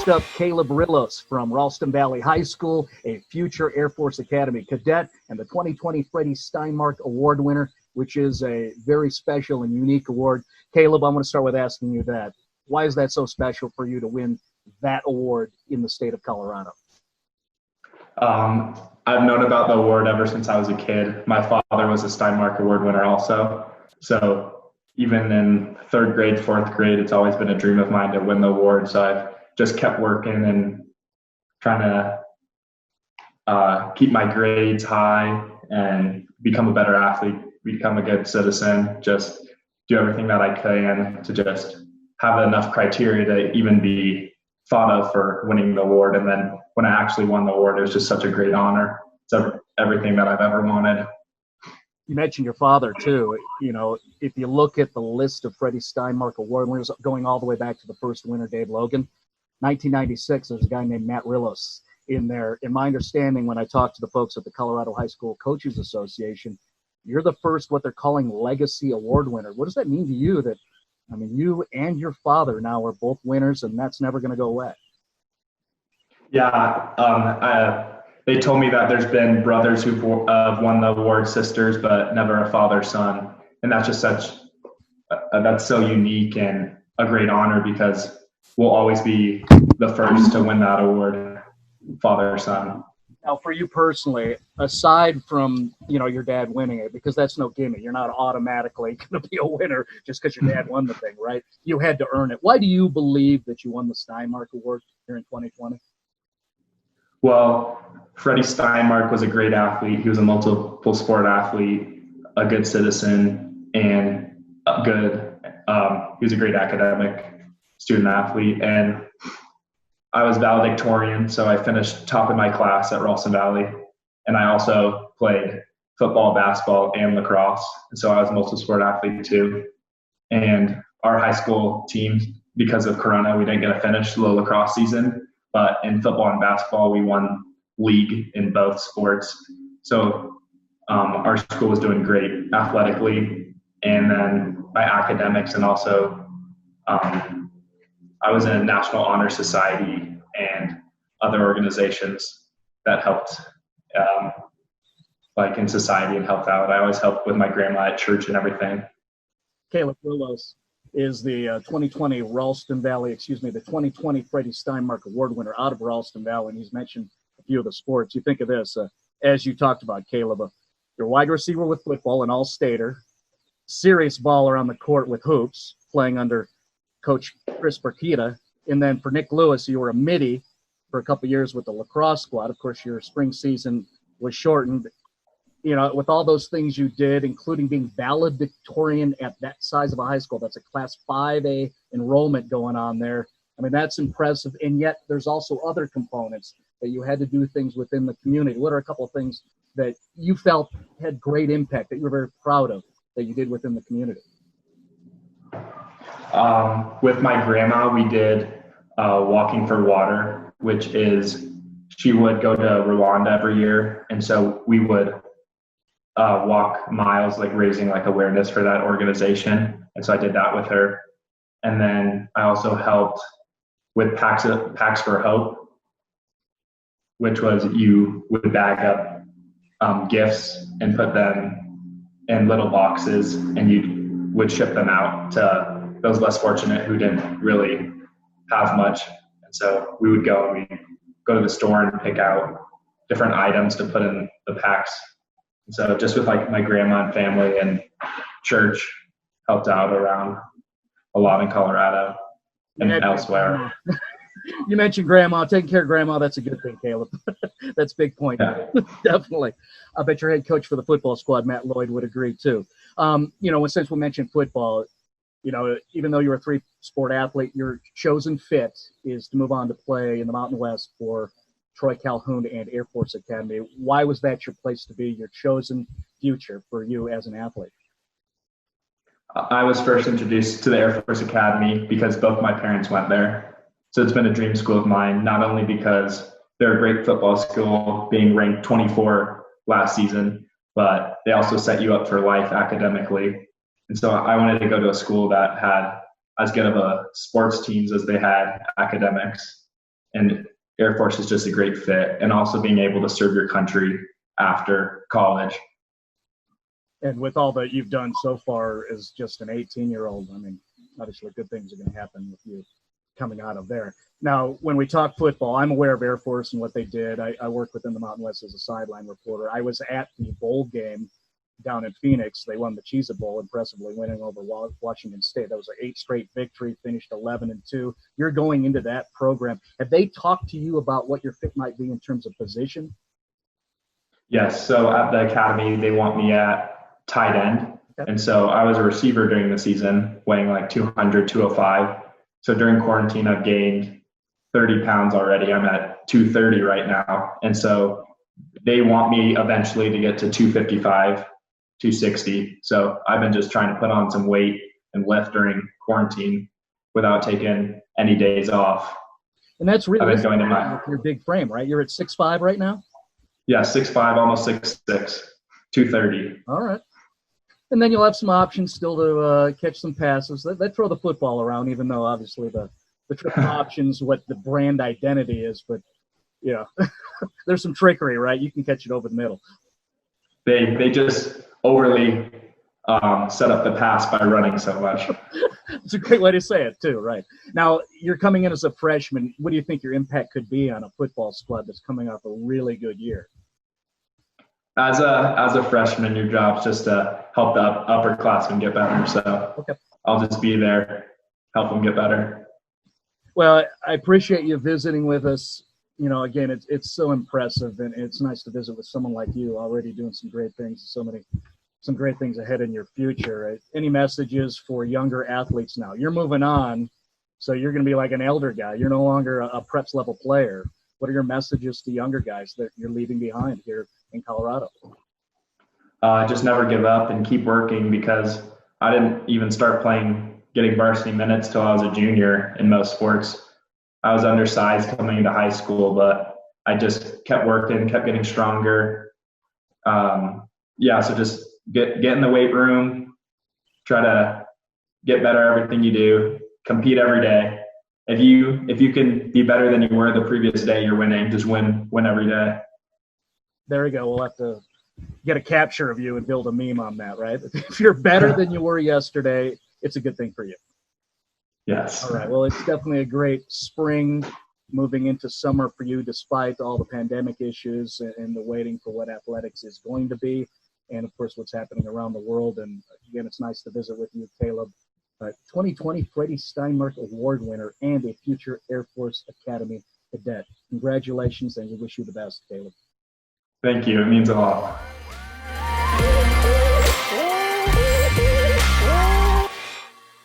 Next up, Caleb Rillos from Ralston Valley High School, a future Air Force Academy cadet and the 2020 Freddie Steinmark Award winner, which is a very special and unique award. Caleb, I'm going to start with asking you that. Why is that so special for you to win that award in the state of Colorado? I've known about the award ever since I was a kid. My father was a Steinmark Award winner also. So even in third grade, fourth grade, it's always been a dream of mine to win the award. So I've just kept working and trying to keep my grades high and become a better athlete, become a good citizen, just do everything that I can to just have enough criteria to even be thought of for winning the award. And then when I actually won the award, it was just such a great honor. It's everything that I've ever wanted. You mentioned your father too. You know, if you look at the list of Freddie Steinmark Award winners going all the way back to the first winner, Dave Logan, 1996, there's a guy named Matt Rillos in there. In my understanding, when I talked to the folks at the Colorado High School Coaches Association, you're the first what they're calling legacy award winner. What does that mean to you that, I mean, you and your father now are both winners, and that's never going to go away? Yeah, they told me that there's been brothers who've won the award, sisters, but never a father-son. And that's just that's so unique and a great honor because we'll always be the first to win that award, father-son. Now, for you personally, aside from, your dad winning it, because that's no gimme, you're not automatically going to be a winner just because your dad won the thing, right? You had to earn it. Why do you believe that you won the Steinmark Award here in 2020? Well, Freddie Steinmark was a great athlete. He was a multiple sport athlete, a good citizen, and he was a great academic student athlete. And I was valedictorian, so I finished top in my class at Ralston Valley. And I also played football, basketball, and lacrosse. And so I was a multi-sport athlete too. And our high school team, because of Corona, we didn't get to finish the lacrosse season. But in football and basketball, we won league in both sports. So our school was doing great athletically. And then by academics, and also I was in a National Honor Society and other organizations that helped in society and helped out. I always helped with my grandma at church and everything. Caleb Rillos is the 2020 the 2020 Freddie Steinmark Award winner out of Ralston Valley, and he's mentioned a few of the sports. You think of this, as you talked about, Caleb, you're a wide receiver with football, an all-stater, serious baller on the court with hoops, playing under Coach Chris Burkita, and then for Nick Lewis, you were a midi for a couple of years with the lacrosse squad. Of course, your spring season was shortened. With all those things you did, including being valedictorian at that size of a high school, that's a Class 5A enrollment going on there. I mean, that's impressive. And yet there's also other components that you had to do things within the community. What are a couple of things that you felt had great impact that you were very proud of that you did within the community? With my grandma, we did Walking for Water, which is she would go to Rwanda every year. And so we would walk miles, raising awareness for that organization. And so I did that with her. And then I also helped with Packs for Hope, which was you would bag up gifts and put them in little boxes, and you would ship them out to those less fortunate who didn't really have much. And so we would go to the store and pick out different items to put in the packs. So just with my grandma and family and church helped out around a lot in Colorado and elsewhere. You mentioned grandma, taking care of grandma. That's a good thing, Caleb. That's a big point. Yeah. Definitely. I bet your head coach for the football squad, Matt Lloyd, would agree too. Since we mentioned football, even though you're a three-sport athlete, your chosen fit is to move on to play in the Mountain West for Troy Calhoun and Air Force Academy. Why was that your place to be, your chosen future for you as an athlete? I was first introduced to the Air Force Academy because both my parents went there. So it's been a dream school of mine, not only because they're a great football school, being ranked 24 last season, but they also set you up for life academically. And so I wanted to go to a school that had as good of a sports teams as they had academics. and Air Force is just a great fit. And also being able to serve your country after college. And with all that you've done so far as just an 18-year-old, I mean, obviously good things are going to happen with you coming out of there. Now, when we talk football, I'm aware of Air Force and what they did. I worked within the Mountain West as a sideline reporter. I was at the bowl game down in Phoenix. They won the Cheez-It Bowl, impressively winning over Washington State. That was an 8 straight victory, finished 11-2. You're going into that program. Have they talked to you about what your fit might be in terms of position? Yes. So at the academy, they want me at tight end. Okay. And so I was a receiver during the season, weighing like 200, 205. So during quarantine, I've gained 30 pounds already. I'm at 230 right now. And so they want me eventually to get to 255, 260. So I've been just trying to put on some weight and lift during quarantine without taking any days off. And that's really I've been going to your big frame, right? You're at 6'5" right now? Yeah, 6'5", almost 6'6", 230. All right. And then you'll have some options still to catch some passes. They throw the football around, even though obviously the triple options what the brand identity is. But, yeah, there's some trickery, right? You can catch it over the middle. They just overly set up the pass by running so much. It's a great way to say it, too, right? Now, you're coming in as a freshman. What do you think your impact could be on a football squad that's coming off a really good year? As a freshman, your job's just to help the upperclassmen get better. So okay. I'll just be there, help them get better. Well, I appreciate you visiting with us. You know, again, it's so impressive, and it's nice to visit with someone like you already doing some great things, some great things ahead in your future. Any messages for younger athletes now? You're moving on, so you're going to be like an elder guy. You're no longer a preps level player. What are your messages to younger guys that you're leaving behind here in Colorado? Just never give up and keep working, because I didn't even start getting varsity minutes till I was a junior in most sports. I was undersized coming into high school, but I just kept working, kept getting stronger. So just get in the weight room, try to get better at everything you do, compete every day. If you can be better than you were the previous day, you're winning. Just win every day. There we go. We'll have to get a capture of you and build a meme on that, right? If you're better than you were yesterday, it's a good thing for you. Yes. All right. Well, it's definitely a great spring moving into summer for you, despite all the pandemic issues and the waiting for what athletics is going to be, and of course what's happening around the world. And again, it's nice to visit with you, Caleb. 2020 Freddie Steinmark Award winner and a future Air Force Academy cadet. Congratulations, and we wish you the best, Caleb. Thank you. It means a lot.